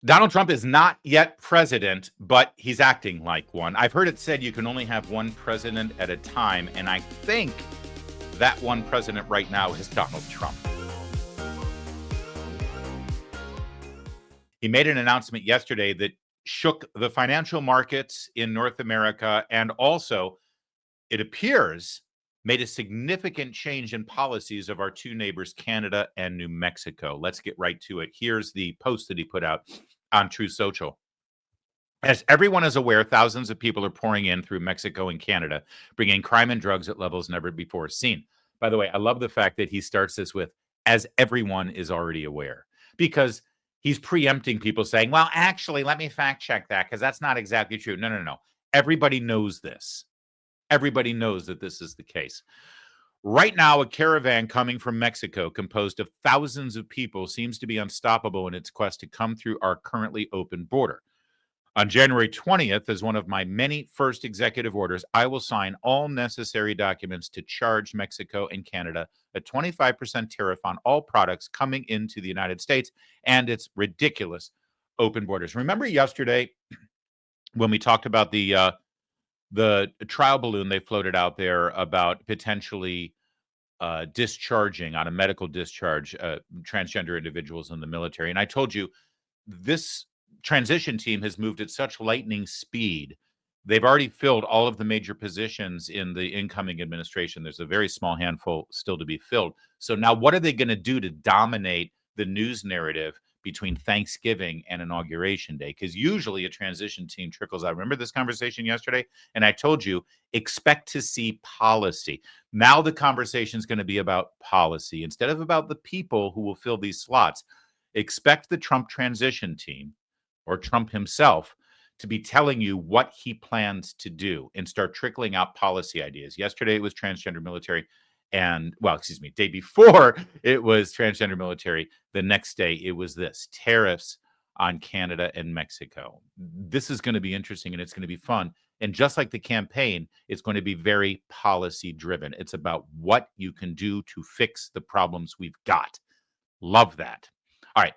Donald Trump is not yet president, but he's acting like one. I've heard it said you can only have one president at a time, and I think that one president right now is Donald Trump. He made an announcement yesterday that shook the financial markets in North America and also, it appears, made a significant change in policies of our two neighbors, Canada and New Mexico. Let's get right to it. Here's the post that he put out on Truth Social. As everyone is aware, thousands of people are pouring in through Mexico and Canada, bringing crime and drugs at levels never before seen. By the way, I love the fact that he starts this with, as everyone is already aware, because he's preempting people saying, well, actually, let me fact check that because that's not exactly true. No, no, no. Everybody knows this. Everybody knows that this is the case. Right now, a caravan coming from Mexico, composed of thousands of people, seems to be unstoppable in its quest to come through our currently open border. On January 20th, as one of my many first executive orders, I will sign all necessary documents to charge Mexico and Canada a 25% tariff on all products coming into the United States and its ridiculous open borders. Remember yesterday when we talked about the trial balloon they floated out there about potentially discharging on a medical discharge transgender individuals in the military? And I told you this transition team has moved at such lightning speed. They've already filled all of the major positions in the incoming administration. There's a very small handful still to be filled. So now what are they going to do to dominate the news narrative between Thanksgiving and Inauguration Day? Because usually a transition team trickles out. Remember this conversation yesterday? And I told you, expect to see policy. Now the conversation is going to be about policy instead of about the people who will fill these slots. Expect the Trump transition team or Trump himself to be telling you what he plans to do and start trickling out policy ideas. Yesterday it was transgender military, and day before it was transgender military. The next day it was this tariffs on Canada and Mexico. This is going to be interesting and it's going to be fun. And just like the campaign, it's going to be very policy driven. It's about what you can do to fix the problems we've got. Love that. All right.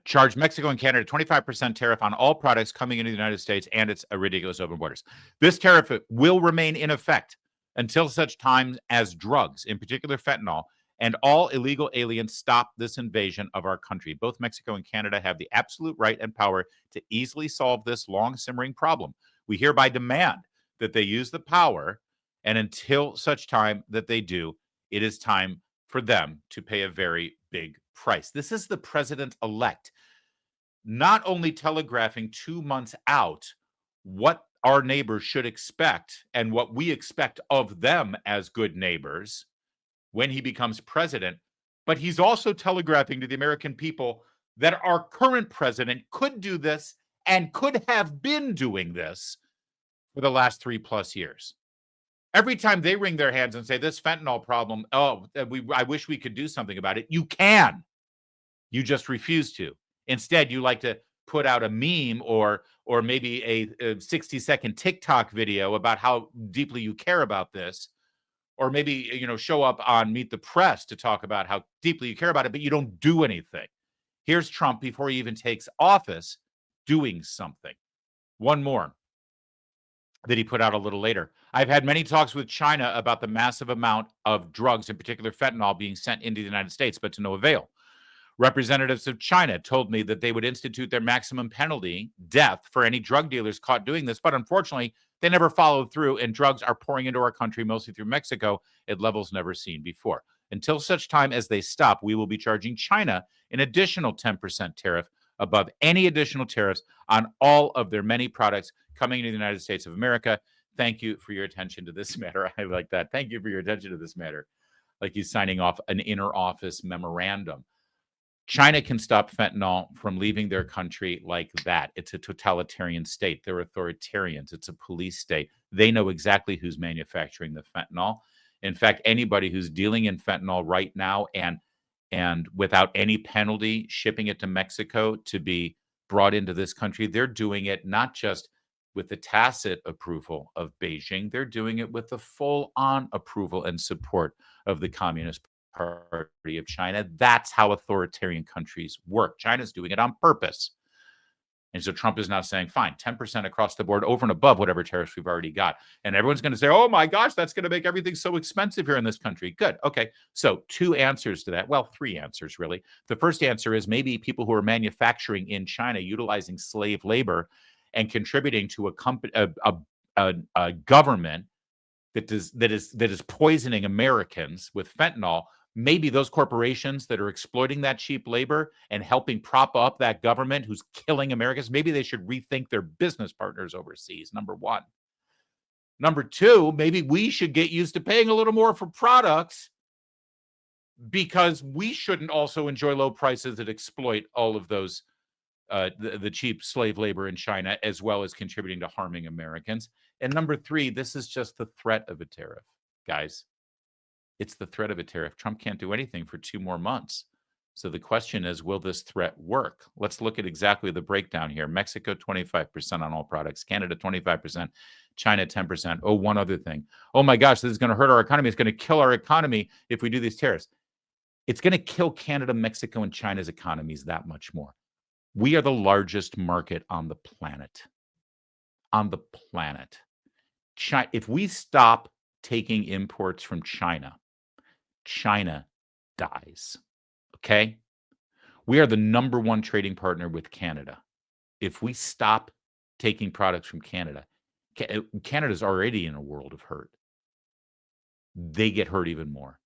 Charge Mexico and Canada 25% tariff on all products coming into the United States and its ridiculous open borders. This tariff will remain in effect until such time as drugs, in particular fentanyl, and all illegal aliens stop this invasion of our country. Both Mexico and Canada have the absolute right and power to easily solve this long simmering problem. We hereby demand that they use the power, and until such time that they do, it is time for them to pay a very big price. This is the president-elect not only telegraphing 2 months out what our neighbors should expect and what we expect of them as good neighbors when he becomes president, but he's also telegraphing to the American people that our current president could do this and could have been doing this for the last 3+ years. Every time they wring their hands and say this fentanyl problem, I wish we could do something about it. You can. You just refuse to. Instead, you like to put out a meme or maybe a 60-second TikTok video about how deeply you care about this, or maybe show up on Meet the Press to talk about how deeply you care about it, but you don't do anything. Here's Trump before he even takes office doing something. One more that he put out a little later. I've had many talks with China about the massive amount of drugs, in particular fentanyl, being sent into the United States, but to no avail. Representatives of China told me that they would institute their maximum penalty, death, for any drug dealers caught doing this, but unfortunately, they never followed through, and drugs are pouring into our country, mostly through Mexico, at levels never seen before. Until such time as they stop, we will be charging China an additional 10% tariff above any additional tariffs on all of their many products coming into the United States of America. Thank you for your attention to this matter. I like that. Thank you for your attention to this matter. Like he's signing off an inner office memorandum. China can stop fentanyl from leaving their country like that. It's a totalitarian state. They're authoritarians. It's a police state. They know exactly who's manufacturing the fentanyl. In fact, anybody who's dealing in fentanyl right now and without any penalty shipping it to Mexico to be brought into this country, they're doing it not just with the tacit approval of Beijing, they're doing it with the full-on approval and support of the Communist Party of China. That's how authoritarian countries work. China's doing it on purpose. And so Trump is now saying, fine, 10% across the board over and above whatever tariffs we've already got. And everyone's going to say, oh my gosh, that's going to make everything so expensive here in this country. Good. Okay. So 2 answers to that. Well, 3 answers, really. The first answer is maybe people who are manufacturing in China, utilizing slave labor and contributing to a government that is poisoning Americans with fentanyl. Maybe those corporations that are exploiting that cheap labor and helping prop up that government who's killing Americans, maybe they should rethink their business partners overseas, number one. Number two, maybe we should get used to paying a little more for products because we shouldn't also enjoy low prices that exploit all of those, the cheap slave labor in China, as well as contributing to harming Americans. And number three, this is just the threat of a tariff, guys. It's the threat of a tariff. Trump can't do anything for 2 more months. So the question is, will this threat work? Let's look at exactly the breakdown here. Mexico, 25% on all products. Canada, 25%. China, 10%. Oh, one other thing. Oh my gosh, this is going to hurt our economy. It's going to kill our economy if we do these tariffs. It's going to kill Canada, Mexico, and China's economies that much more. We are the largest market on the planet. On the planet. If we stop taking imports from China, China dies. Okay? We are the number 1 trading partner with Canada. If we stop taking products from Canada, Canada's already in a world of hurt. They get hurt even more.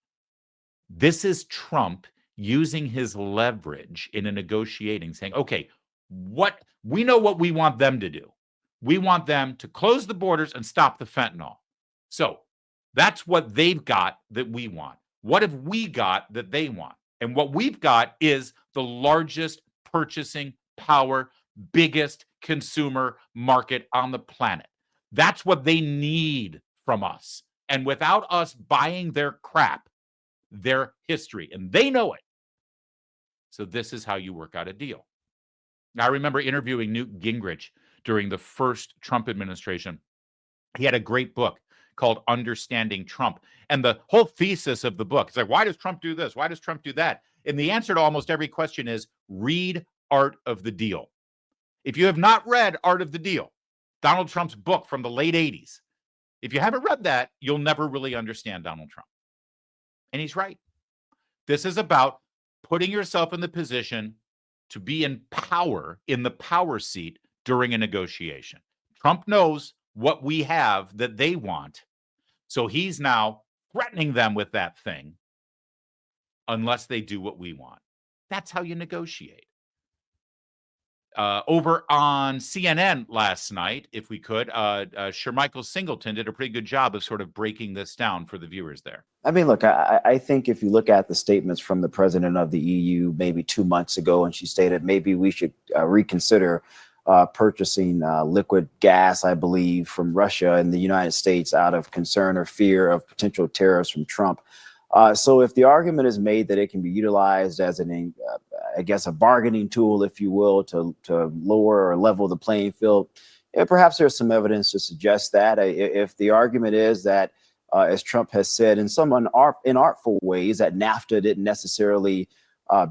This is Trump using his leverage in a negotiating, saying, okay, we know what we want them to do. We want them to close the borders and stop the fentanyl. So that's what they've got that we want. What have we got that they want? And what we've got is the largest purchasing power, biggest consumer market on the planet. That's what they need from us. And without us buying their crap, their history, and they know it. So this is how you work out a deal. Now, I remember interviewing Newt Gingrich during the first Trump administration. He had a great book called Understanding Trump. And the whole thesis of the book is like, why does Trump do this? Why does Trump do that? And the answer to almost every question is read Art of the Deal. If you have not read Art of the Deal, Donald Trump's book from the late 80s, if you haven't read that, you'll never really understand Donald Trump. And he's right. This is about putting yourself in the position to be in power, in the power seat during a negotiation. Trump knows what we have that they want. So he's now threatening them with that thing unless they do what we want. That's how you negotiate. Over on CNN last night, if we could, Shermichael Singleton did a pretty good job of sort of breaking this down for the viewers there. I mean, look, I think if you look at the statements from the president of the EU maybe 2 months ago, and she stated maybe we should reconsider purchasing liquid gas, I believe, from Russia and the United States out of concern or fear of potential tariffs from Trump. So if the argument is made that it can be utilized as I guess, a bargaining tool, if you will, to lower or level the playing field, perhaps there's some evidence to suggest that. If the argument is that, as Trump has said in some inartful ways, that NAFTA didn't necessarily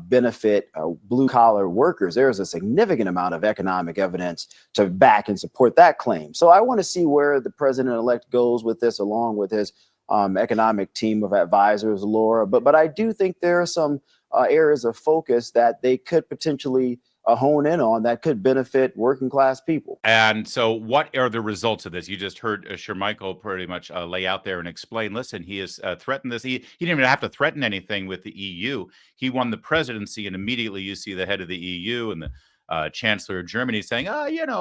benefit blue collar workers, there's a significant amount of economic evidence to back and support that claim. So I want to see where the president-elect goes with this, along with his economic team of advisors, Laura. But I do think there are some areas of focus that they could potentially hone in on that could benefit working class people. And so what are the results of this? You just heard Shermichael pretty much lay out there and explain, listen, he has threatened this. He didn't even have to threaten anything with the EU. He won the presidency, and immediately you see the head of the EU and the chancellor of Germany saying,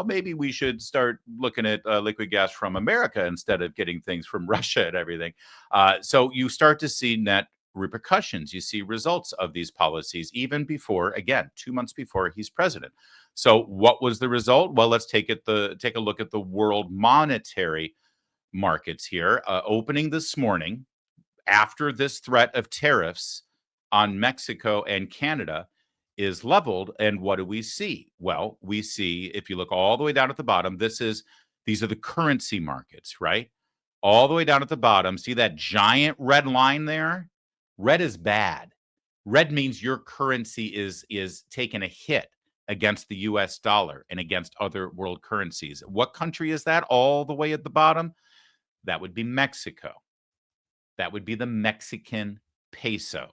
maybe we should start looking at liquid gas from America instead of getting things from Russia and everything. So you start to see net repercussions. You see results of these policies even before, again, 2 months before he's president. So what was the result? Well, let's take a look at the world monetary markets here. Opening this morning, after this threat of tariffs on Mexico and Canada is leveled. And what do we see? Well, we see, if you look all the way down at the bottom, these are the currency markets, right? All the way down at the bottom, see that giant red line there? Red is bad. Red means your currency is taking a hit against the US dollar and against other world currencies. What country is that all the way at the bottom? That would be Mexico. That would be the Mexican peso.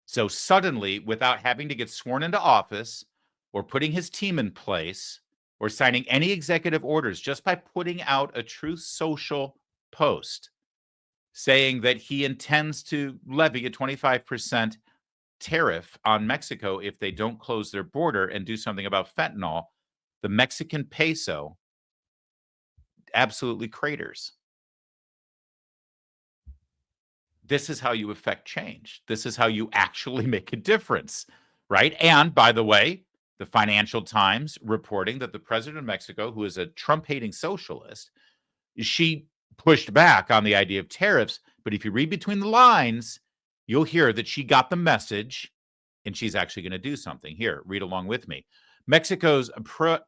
So suddenly, without having to get sworn into office or putting his team in place or signing any executive orders, just by putting out a Truth Social post saying that he intends to levy a 25% tariff on Mexico if they don't close their border and do something about fentanyl, the Mexican peso absolutely craters. This is how you affect change. This is how you actually make a difference, right? And by the way, the Financial Times reporting that the president of Mexico, who is a Trump-hating socialist, she pushed back on the idea of tariffs. But if you read between the lines, you'll hear that she got the message and she's actually going to do something. Here, read along with me. Mexico's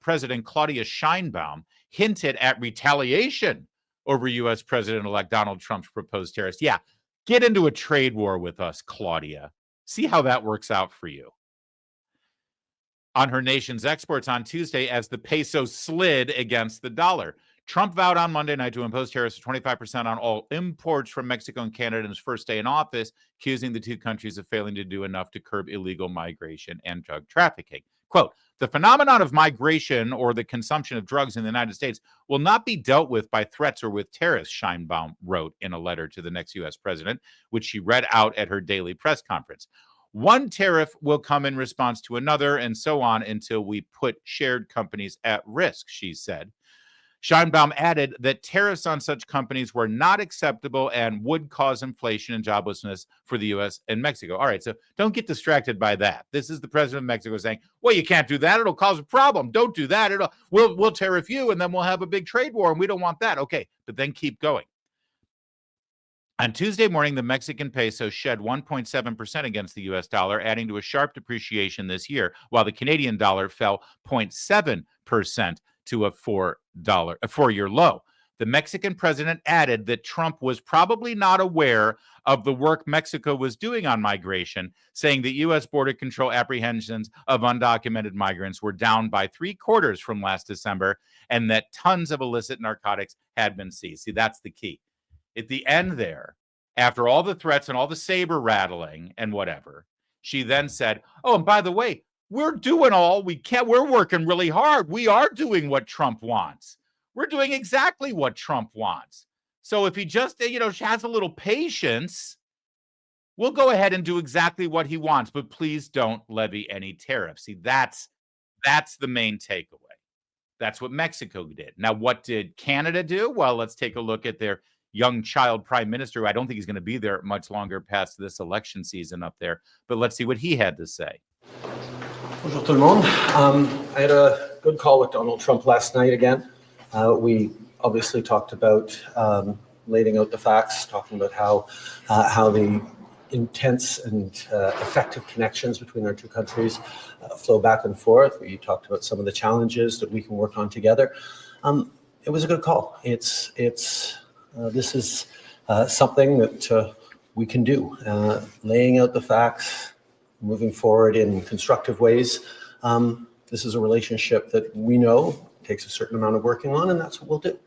President Claudia Sheinbaum hinted at retaliation over U.S. President-elect Donald Trump's proposed tariffs. Yeah, get into a trade war with us, Claudia. See how that works out for you. On her nation's exports on Tuesday as the peso slid against the dollar. Trump vowed on Monday night to impose tariffs of 25% on all imports from Mexico and Canada in his first day in office, accusing the two countries of failing to do enough to curb illegal migration and drug trafficking. Quote, the phenomenon of migration or the consumption of drugs in the United States will not be dealt with by threats or with tariffs, Sheinbaum wrote in a letter to the next U.S. president, which she read out at her daily press conference. One tariff will come in response to another, and so on until we put shared companies at risk, she said. Sheinbaum added that tariffs on such companies were not acceptable and would cause inflation and joblessness for the U.S. and Mexico. All right, so don't get distracted by that. This is the president of Mexico saying, well, you can't do that. It'll cause a problem. Don't do that. We'll tariff you, and then we'll have a big trade war, and we don't want that. Okay, but then keep going. On Tuesday morning, the Mexican peso shed 1.7% against the U.S. dollar, adding to a sharp depreciation this year, while the Canadian dollar fell 0.7% to a four-year low. The Mexican president added that Trump was probably not aware of the work Mexico was doing on migration, saying that U.S. border control apprehensions of undocumented migrants were down by 3/4 from last December, and that tons of illicit narcotics had been seized. See, that's the key. At the end there, after all the threats and all the saber rattling and whatever, she then said, oh, and by the way, we're doing all we can. We're working really hard. We are doing what Trump wants. We're doing exactly what Trump wants. So if he just, has a little patience, we'll go ahead and do exactly what he wants, but please don't levy any tariffs. See, that's the main takeaway. That's what Mexico did. Now, what did Canada do? Well, let's take a look at their young child prime minister. I don't think he's going to be there much longer past this election season up there, but let's see what he had to say. Bonjour tout le monde. I had a good call with Donald Trump last night again. We obviously talked about laying out the facts, talking about how the intense and effective connections between our two countries flow back and forth. We talked about some of the challenges that we can work on together. It was a good call. This is something that we can do, laying out the facts, moving forward in constructive ways. This is a relationship that we know takes a certain amount of working on, and that's what we'll do.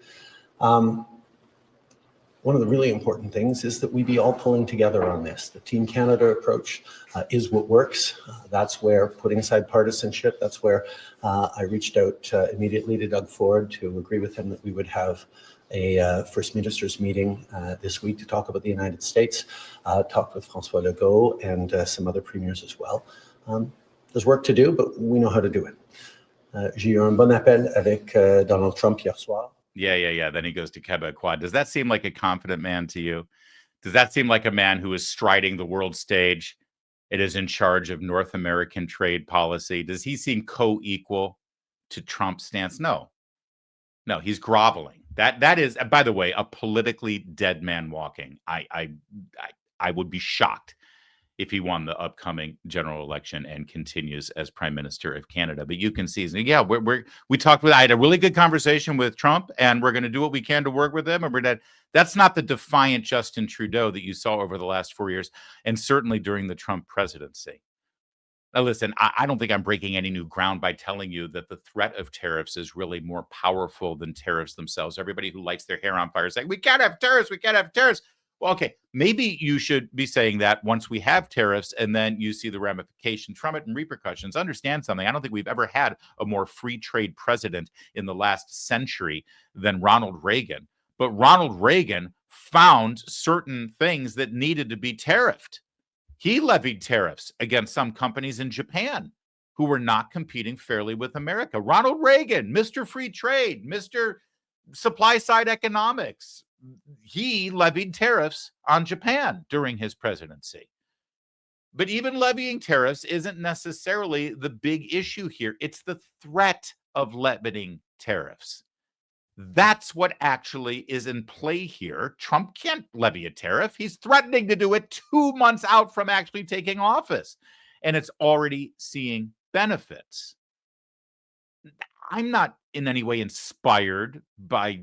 One of the really important things is that we be all pulling together on this. The Team Canada approach is what works. That's where, putting aside partisanship, that's where I reached out immediately to Doug Ford to agree with him that we would have a First Ministers meeting this week to talk about the United States, talk with François Legault and some other premiers as well. There's work to do, but we know how to do it. J'ai eu un bon appel avec Donald Trump hier soir. Yeah. Then he goes to Quebecois. Does that seem like a confident man to you? Does that seem like a man who is striding the world stage? It is in charge of North American trade policy. Does he seem co-equal to Trump's stance? No, he's groveling. That is, by the way, a politically dead man walking. I would be shocked if he won the upcoming general election and continues as Prime Minister of Canada. But you can see, yeah, we talked with, I had a really good conversation with Trump, and we're going to do what we can to work with him. And that's not the defiant Justin Trudeau that you saw over the last 4 years, and certainly during the Trump presidency. Now, listen, I don't think I'm breaking any new ground by telling you that the threat of tariffs is really more powerful than tariffs themselves. Everybody who lights their hair on fire is saying, we can't have tariffs, we can't have tariffs. Well, okay, maybe you should be saying that once we have tariffs and then you see the ramifications from it and repercussions. Understand something. I don't think we've ever had a more free trade president in the last century than Ronald Reagan. But Ronald Reagan found certain things that needed to be tariffed. He levied tariffs against some companies in Japan who were not competing fairly with America. Ronald Reagan, Mr. Free Trade, Mr. Supply Side Economics, he levied tariffs on Japan during his presidency. But even levying tariffs isn't necessarily the big issue here. It's the threat of levying tariffs. That's what actually is in play here. Trump can't levy a tariff. He's threatening to do it 2 months out from actually taking office, and it's already seeing benefits. I'm not in any way inspired by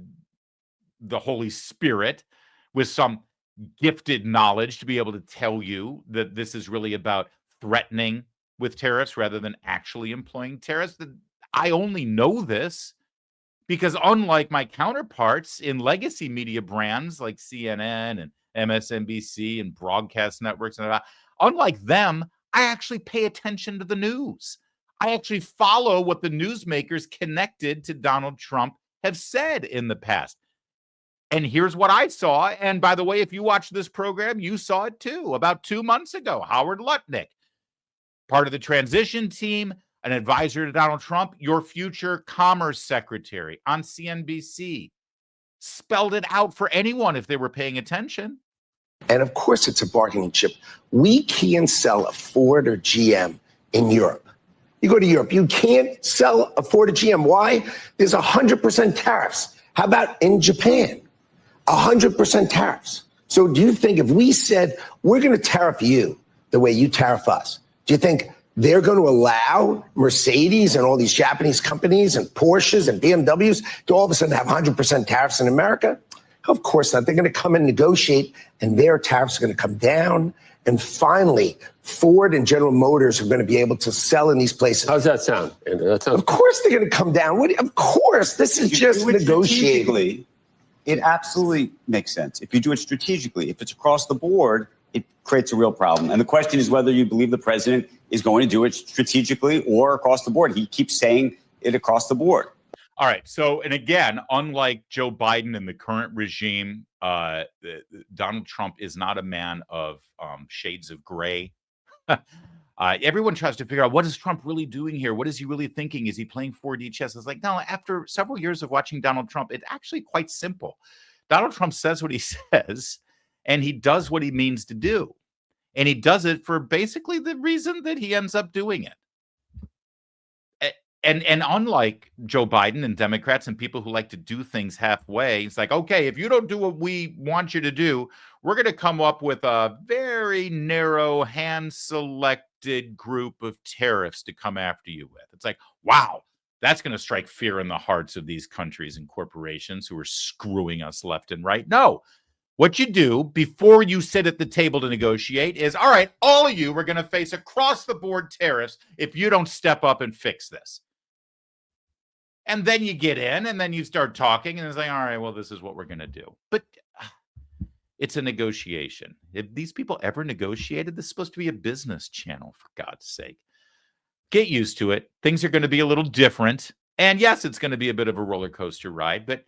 the Holy Spirit with some gifted knowledge to be able to tell you that this is really about threatening with tariffs rather than actually employing tariffs. I only know this because unlike my counterparts in legacy media brands like CNN and MSNBC and broadcast networks, and unlike them, I actually pay attention to the news. I actually follow what the newsmakers connected to Donald Trump have said in the past. And here's what I saw. And by the way, if you watch this program, you saw it too. About 2 months ago, Howard Lutnick, part of the transition team, an advisor to Donald Trump, your future commerce secretary on CNBC, spelled it out for anyone if they were paying attention. And of course, it's a bargaining chip. We can't sell a Ford or GM in Europe. You go to Europe, you can't sell a Ford or GM. Why? There's 100% tariffs. How about in Japan? 100% tariffs. So do you think if we said, we're going to tariff you the way you tariff us, do you think they're going to allow Mercedes and all these Japanese companies and Porsches and BMWs to all of a sudden have 100% tariffs in America? Of course not. They're going to come and negotiate, and their tariffs are going to come down. And finally, Ford and General Motors are going to be able to sell in these places. How's that sound, Andrew? That sounds... Of course they're going to come down. Of course. This is just negotiating. It absolutely makes sense. If you do it strategically, if it's across the board, it creates a real problem. And the question is whether you believe the president is going to do it strategically or across the board. He keeps saying it across the board. All right. So, and again, unlike Joe Biden and the current regime, Donald Trump is not a man of shades of gray. Everyone tries to figure out, what is Trump really doing here? What is he really thinking? Is he playing 4D chess? It's like, no, after several years of watching Donald Trump, it's actually quite simple. Donald Trump says what he says, and he does what he means to do. And he does it for basically the reason that he ends up doing it. And unlike Joe Biden and Democrats and people who like to do things halfway, it's like, okay, if you don't do what we want you to do, we're going to come up with a very narrow, hand-selected group of tariffs to come after you with. It's like, wow, that's going to strike fear in the hearts of these countries and corporations who are screwing us left and right. No. What you do before you sit at the table to negotiate is, all right, all of you are going to face across-the-board tariffs if you don't step up and fix this. And then you get in and then you start talking and it's like, all right, well, this is what we're going to do. But it's a negotiation. If these people ever negotiated, this is supposed to be a business channel, for God's sake. Get used to it. Things are going to be a little different. And yes, it's going to be a bit of a roller coaster ride, but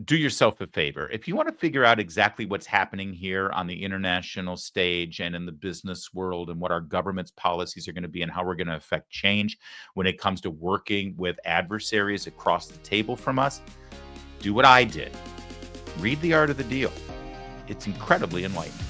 do yourself a favor. If you want to figure out exactly what's happening here on the international stage and in the business world and what our government's policies are going to be and how we're going to affect change when it comes to working with adversaries across the table from us, do what I did. Read The Art of the Deal. It's incredibly enlightening.